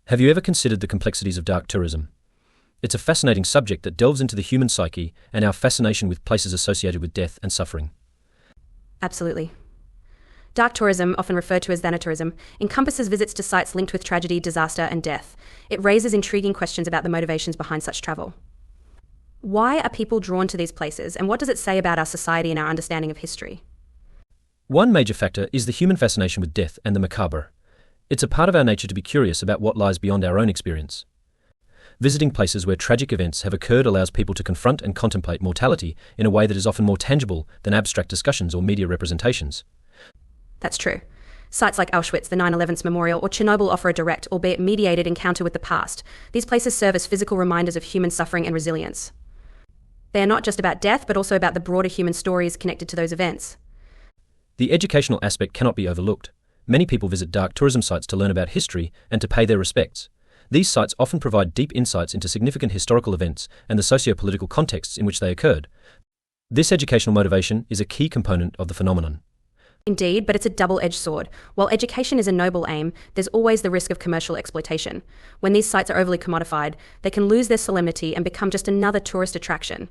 Have you ever considered the complexities of dark tourism? It's a fascinating subject that delves into the human psyche and our fascination with places associated with death and suffering. Absolutely. Dark tourism, often referred to as thanatourism, encompasses visits to sites linked with tragedy, disaster, and death. It raises intriguing questions about the motivations behind such travel. Why are people drawn to these places, and what does it say about our society and our understanding of history? One major factor is the human fascination with death and the macabre. It's a part of our nature to be curious about what lies beyond our own experience. Visiting places where tragic events have occurred allows people to confront and contemplate mortality in a way that is often more tangible than abstract discussions or media representations. That's true. Sites like Auschwitz, the 9/11's memorial, or Chernobyl offer a direct, albeit mediated, encounter with the past. These places serve as physical reminders of human suffering and resilience. They are not just about death, but also about the broader human stories connected to those events. The educational aspect cannot be overlooked. Many people visit dark tourism sites to learn about history and to pay their respects. These sites often provide deep insights into significant historical events and the socio-political contexts in which they occurred. This educational motivation is a key component of the phenomenon. Indeed, but it's a double-edged sword. While education is a noble aim, there's always the risk of commercial exploitation. When these sites are overly commodified, they can lose their solemnity and become just another tourist attraction.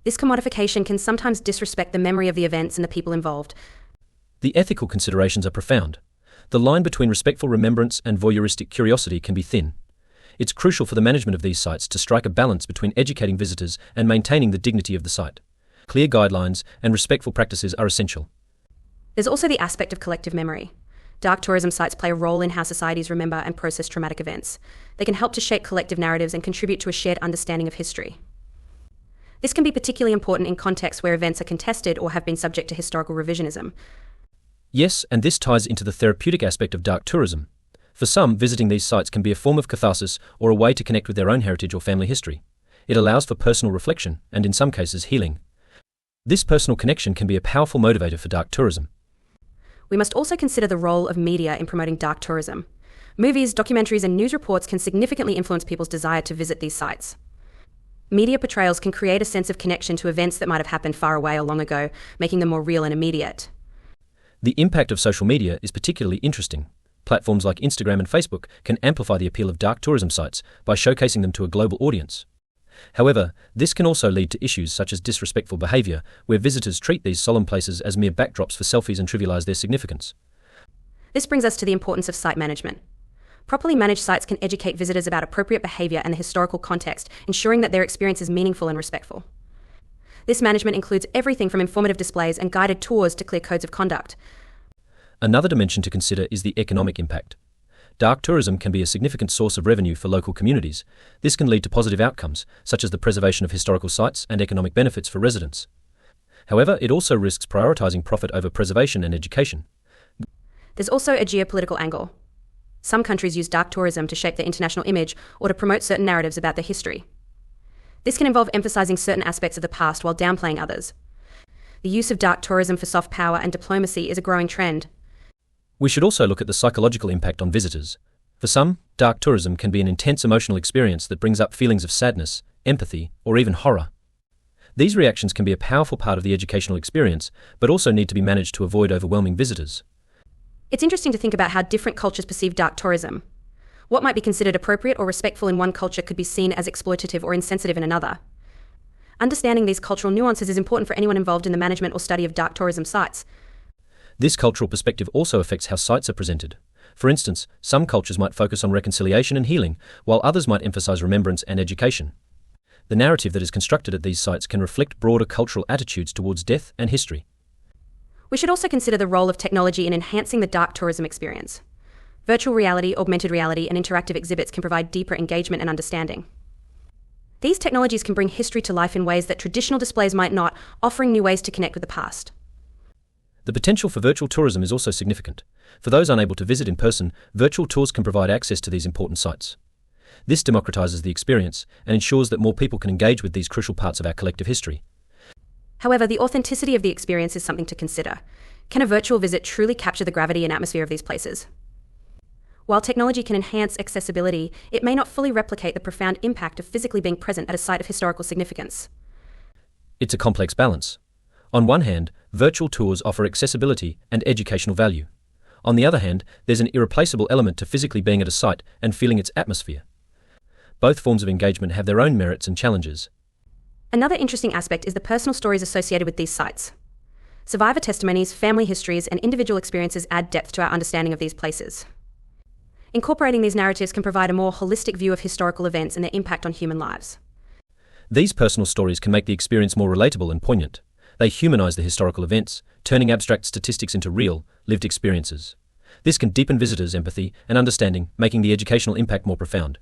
This commodification can sometimes disrespect the memory of the events and the people involved. The ethical considerations are profound. The line between respectful remembrance and voyeuristic curiosity can be thin. It's crucial for the management of these sites to strike a balance between educating visitors and maintaining the dignity of the site. Clear guidelines and respectful practices are essential. There's also the aspect of collective memory. Dark tourism sites play a role in how societies remember and process traumatic events. They can help to shape collective narratives and contribute to a shared understanding of history. This can be particularly important in contexts where events are contested or have been subject to historical revisionism. Yes, and this ties into the therapeutic aspect of dark tourism. For some, visiting these sites can be a form of catharsis or a way to connect with their own heritage or family history. It allows for personal reflection and, in some cases, healing. This personal connection can be a powerful motivator for dark tourism. We must also consider the role of media in promoting dark tourism. Movies, documentaries, and news reports can significantly influence people's desire to visit these sites. Media portrayals can create a sense of connection to events that might have happened far away or long ago, making them more real and immediate. The impact of social media is particularly interesting. Platforms like Instagram and Facebook can amplify the appeal of dark tourism sites by showcasing them to a global audience. However, this can also lead to issues such as disrespectful behavior, where visitors treat these solemn places as mere backdrops for selfies and trivialize their significance. This brings us to the importance of site management. Properly managed sites can educate visitors about appropriate behavior and the historical context, ensuring that their experience is meaningful and respectful. This management includes everything from informative displays and guided tours to clear codes of conduct. Another dimension to consider is the economic impact. Dark tourism can be a significant source of revenue for local communities. This can lead to positive outcomes, such as the preservation of historical sites and economic benefits for residents. However, it also risks prioritizing profit over preservation and education. There's also a geopolitical angle. Some countries use dark tourism to shape their international image or to promote certain narratives about their history. This can involve emphasizing certain aspects of the past while downplaying others. The use of dark tourism for soft power and diplomacy is a growing trend. We should also look at the psychological impact on visitors. For some, dark tourism can be an intense emotional experience that brings up feelings of sadness, empathy, or even horror. These reactions can be a powerful part of the educational experience, but also need to be managed to avoid overwhelming visitors. It's interesting to think about how different cultures perceive dark tourism. What might be considered appropriate or respectful in one culture could be seen as exploitative or insensitive in another. Understanding these cultural nuances is important for anyone involved in the management or study of dark tourism sites. This cultural perspective also affects how sites are presented. For instance, some cultures might focus on reconciliation and healing, while others might emphasize remembrance and education. The narrative that is constructed at these sites can reflect broader cultural attitudes towards death and history. We should also consider the role of technology in enhancing the dark tourism experience. Virtual reality, augmented reality, and interactive exhibits can provide deeper engagement and understanding. These technologies can bring history to life in ways that traditional displays might not, offering new ways to connect with the past. The potential for virtual tourism is also significant. For those unable to visit in person, virtual tours can provide access to these important sites. This democratizes the experience and ensures that more people can engage with these crucial parts of our collective history. However, the authenticity of the experience is something to consider. Can a virtual visit truly capture the gravity and atmosphere of these places? While technology can enhance accessibility, it may not fully replicate the profound impact of physically being present at a site of historical significance. It's a complex balance. On one hand, virtual tours offer accessibility and educational value. On the other hand, there's an irreplaceable element to physically being at a site and feeling its atmosphere. Both forms of engagement have their own merits and challenges. Another interesting aspect is the personal stories associated with these sites. Survivor testimonies, family histories, and individual experiences add depth to our understanding of these places. Incorporating these narratives can provide a more holistic view of historical events and their impact on human lives. These personal stories can make the experience more relatable and poignant. They humanize the historical events, turning abstract statistics into real, lived experiences. This can deepen visitors' empathy and understanding, making the educational impact more profound.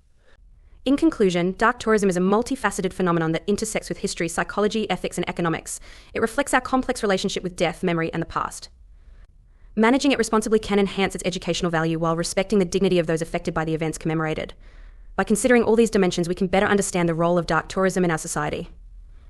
In conclusion, dark tourism is a multifaceted phenomenon that intersects with history, psychology, ethics, and economics. It reflects our complex relationship with death, memory, and the past. Managing it responsibly can enhance its educational value while respecting the dignity of those affected by the events commemorated. By considering all these dimensions, we can better understand the role of dark tourism in our society.